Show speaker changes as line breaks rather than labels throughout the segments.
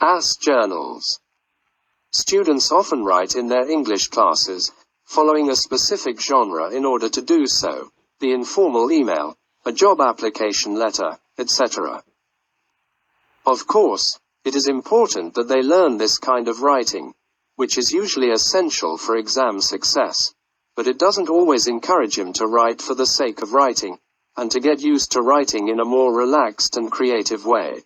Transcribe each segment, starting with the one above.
As journals. Students often write in their English classes, following a specific genre in order to do so, the informal email, a job application letter, etc. Of course, it is important that they learn this kind of writing, which is usually essential for exam success, but it doesn't always encourage him to write for the sake of writing, and to get used to writing in a more relaxed and creative way.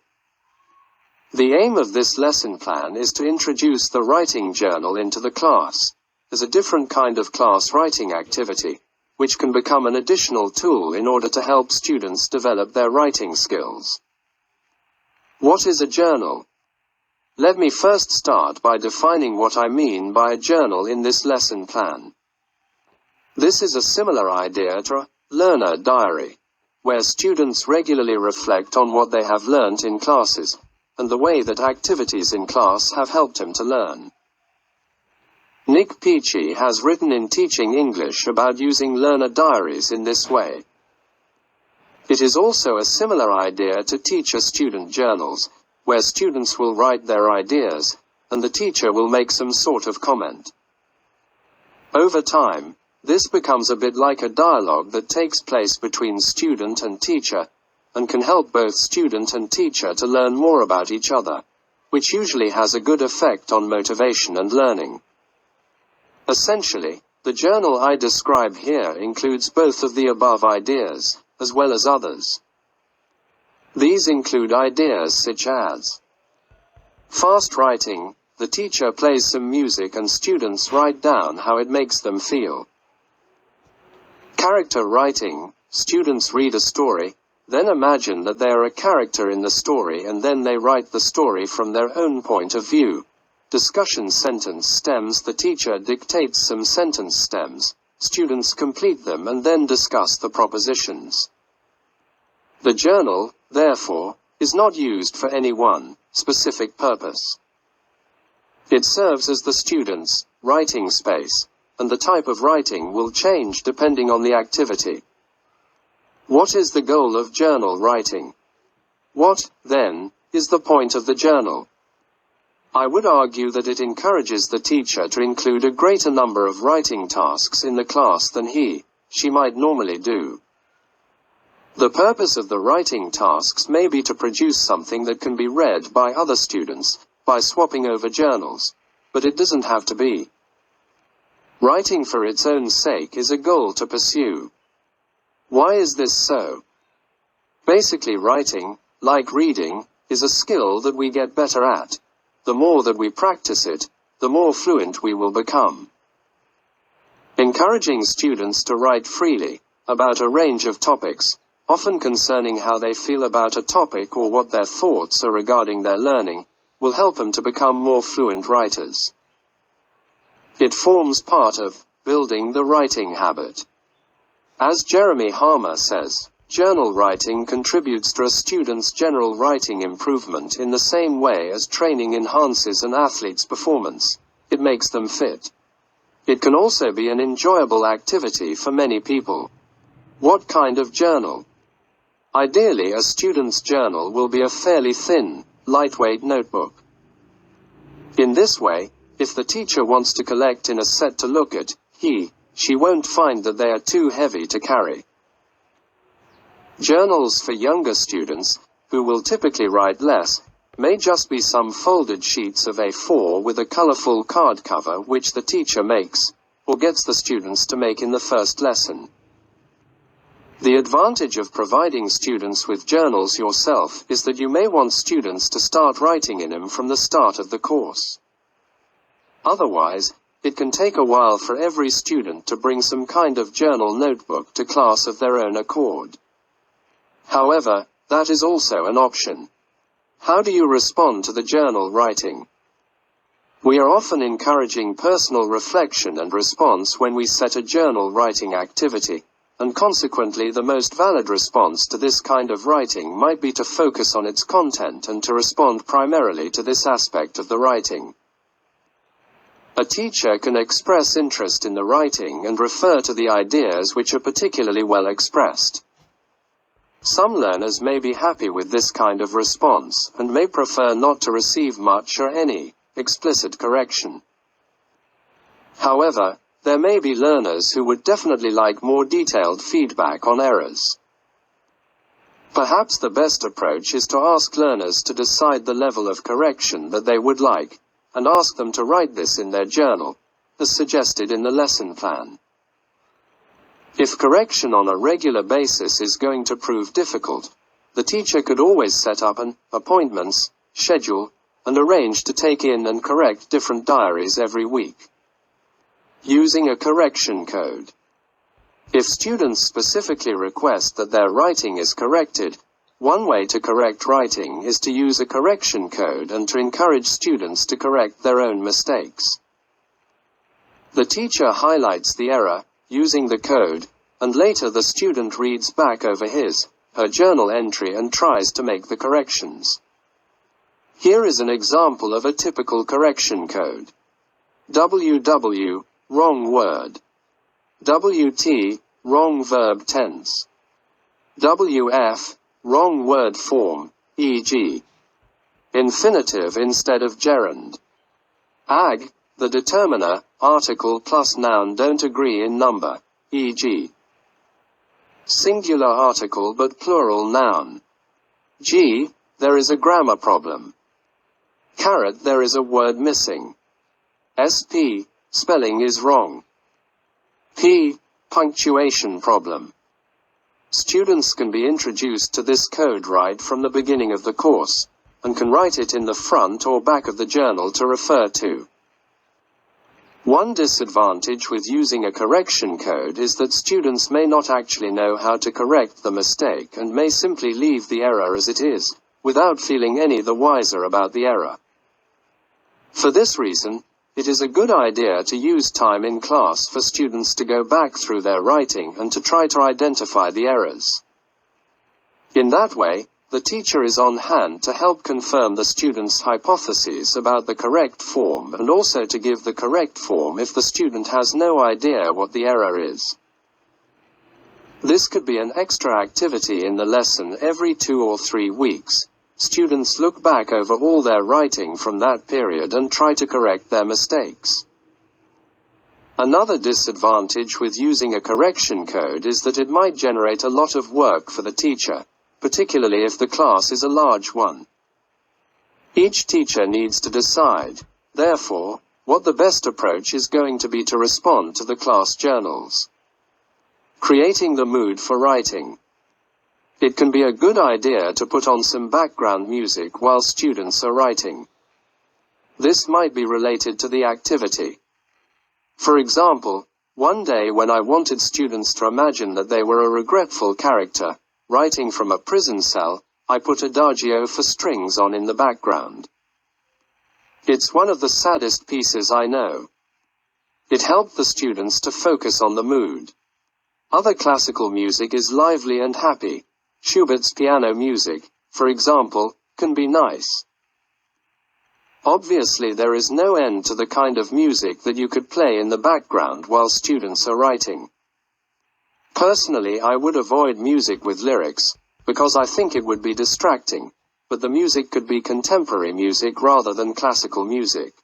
The aim of this lesson plan is to introduce the writing journal into the class, as a different kind of class writing activity, which can become an additional tool in order to help students develop their writing skills. What is a journal? Let me first start by defining what I mean by a journal in this lesson plan. This is a similar idea to a learner diary, where students regularly reflect on what they have learnt in classes, and the way that activities in class have helped him to learn. Nick Peachy has written in Teaching English about using learner diaries in this way. It is also a similar idea to teacher-student journals, where students will write their ideas, and the teacher will make some sort of comment. Over time, this becomes a bit like a dialogue that takes place between student and teacher, and can help both student and teacher to learn more about each other, which usually has a good effect on motivation and learning. Essentially, the journal I describe here includes both of the above ideas, as well as others. These include ideas such as fast writing. The teacher plays some music and students write down how it makes them feel. Character writing. Students read a story, then imagine that they are a character in the story and then they write the story from their own point of view. Discussion sentence stems. The teacher dictates some sentence stems, students complete them and then discuss the propositions. The journal, therefore, is not used for any one specific purpose. It serves as the student's writing space, and the type of writing will change depending on the activity. What is the goal of journal writing? What, then, is the point of the journal? I would argue that it encourages the teacher to include a greater number of writing tasks in the class than she might normally do. The purpose of the writing tasks may be to produce something that can be read by other students, by swapping over journals, but it doesn't have to be. Writing for its own sake is a goal to pursue. Why is this so? Basically, writing, like reading, is a skill that we get better at. The more that we practice it, the more fluent we will become. Encouraging students to write freely, about a range of topics, often concerning how they feel about a topic or what their thoughts are regarding their learning, will help them to become more fluent writers. It forms part of building the writing habit. As Jeremy Harmer says, journal writing contributes to a student's general writing improvement in the same way as training enhances an athlete's performance. It makes them fit. It can also be an enjoyable activity for many people. What kind of journal? Ideally, a student's journal will be a fairly thin, lightweight notebook. In this way, if the teacher wants to collect in a set to look at, she won't find that they are too heavy to carry. Journals for younger students, who will typically write less, may just be some folded sheets of A4 with a colorful card cover which the teacher makes, or gets the students to make in the first lesson. The advantage of providing students with journals yourself is that you may want students to start writing in them from the start of the course. Otherwise, it can take a while for every student to bring some kind of journal notebook to class of their own accord. However, that is also an option. How do you respond to the journal writing? We are often encouraging personal reflection and response when we set a journal writing activity, and consequently the most valid response to this kind of writing might be to focus on its content and to respond primarily to this aspect of the writing. A teacher can express interest in the writing and refer to the ideas which are particularly well expressed. Some learners may be happy with this kind of response, and may prefer not to receive much or any explicit correction. However, there may be learners who would definitely like more detailed feedback on errors. Perhaps the best approach is to ask learners to decide the level of correction that they would like, and ask them to write this in their journal, as suggested in the lesson plan. If correction on a regular basis is going to prove difficult, the teacher could always set up an appointments schedule and arrange to take in and correct different diaries every week. Using a correction code. If students specifically request that their writing is corrected, one way to correct writing is to use a correction code and to encourage students to correct their own mistakes. The teacher highlights the error using the code, and later the student reads back over her journal entry and tries to make the corrections. Here is an example of a typical correction code. WW, wrong word. WT, wrong verb tense. WF, wrong word form, e.g. infinitive instead of gerund. AG, the determiner, article plus noun don't agree in number, e.g. singular article but plural noun. G, there is a grammar problem. Carrot, there is a word missing. SP, spelling is wrong. P, punctuation problem. Students can be introduced to this code right from the beginning of the course, and can write it in the front or back of the journal to refer to. One disadvantage with using a correction code is that students may not actually know how to correct the mistake and may simply leave the error as it is, without feeling any the wiser about the error. For this reason, it is a good idea to use time in class for students to go back through their writing and to try to identify the errors. In that way, the teacher is on hand to help confirm the student's hypotheses about the correct form and also to give the correct form if the student has no idea what the error is. This could be an extra activity in the lesson every 2 or 3 weeks. Students look back over all their writing from that period and try to correct their mistakes. Another disadvantage with using a correction code is that it might generate a lot of work for the teacher, particularly if the class is a large one. Each teacher needs to decide, therefore, what the best approach is going to be to respond to the class journals. Creating the mood for writing. It can be a good idea to put on some background music while students are writing. This might be related to the activity. For example, one day when I wanted students to imagine that they were a regretful character, writing from a prison cell, I put Adagio for strings on in the background. It's one of the saddest pieces I know. It helped the students to focus on the mood. Other classical music is lively and happy. Schubert's piano music, for example, can be nice. Obviously, there is no end to the kind of music that you could play in the background while students are writing. Personally, I would avoid music with lyrics, because I think it would be distracting, but the music could be contemporary music rather than classical music.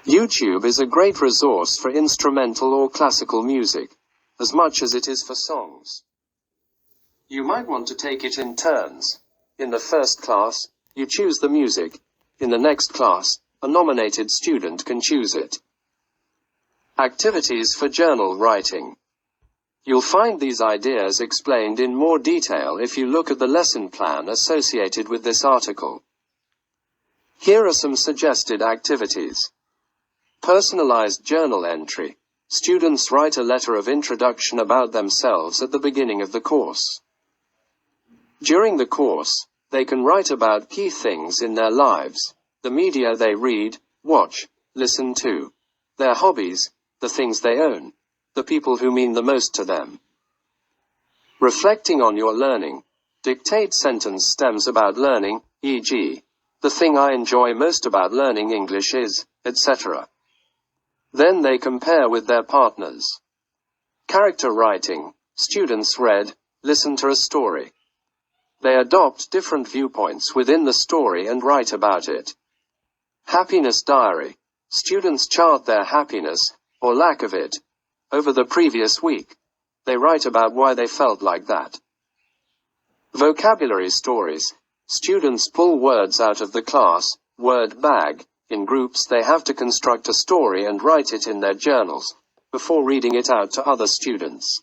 YouTube is a great resource for instrumental or classical music, as much as it is for songs. You might want to take it in turns. In the first class, you choose the music. In the next class, a nominated student can choose it. Activities for journal writing. You'll find these ideas explained in more detail if you look at the lesson plan associated with this article. Here are some suggested activities. Personalized journal entry. Students write a letter of introduction about themselves at the beginning of the course. During the course, they can write about key things in their lives, the media they read, watch, listen to, their hobbies, the things they own, the people who mean the most to them. Reflecting on your learning. Dictate sentence stems about learning, e.g., the thing I enjoy most about learning English is, etc. Then they compare with their partners. Character writing. Students read, listen to a story. They adopt different viewpoints within the story and write about it. Happiness diary. Students chart their happiness, or lack of it, over the previous week. They write about why they felt like that. Vocabulary stories. Students pull words out of the class, word bag. In groups they have to construct a story and write it in their journals, before reading it out to other students.